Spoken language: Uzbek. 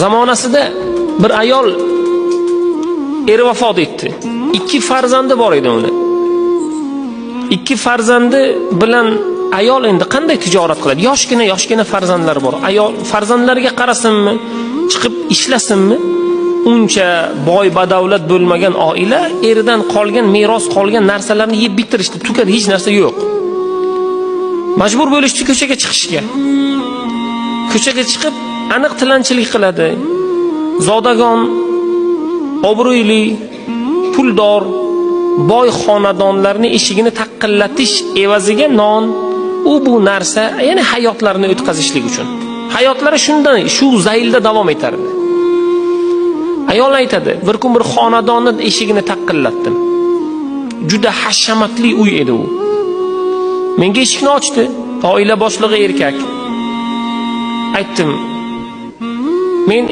Zamonasida bir ayol eri vafot etdi. 2 farzandi bor edi uni. 2 farzandi bilan ayol endi qanday tijorat qiladi? Yoshgina farzandlari bor. Ayol farzandlariga qarasinmi, chiqib ishlasinmi? Uncha boy badavlat bo'lmagan oila eridan qolgan, meros qolgan narsalarni yeb bitirishdi, tugadi, hech narsa yo'q. Majbur bo'lishdi ko'chaga chiqishga. Ko'chaga chiqib aniq tilanchilik qiladi. Zodagon, obro'li, puldor, boy xonadonlarning eshigini taqillatish evaziga non, bu narsa, ya'ni hayotlarini o'tkazishlik uchun. Hayotlari shundan, shu zaylda davom etardi. Ayol aytadi, bir kun bir xonadonning eshigini taqillatdim. Juda hashamatli uy edi u. Menga eshikni ochdi, oila boshlig'i erkak. Aytdim, men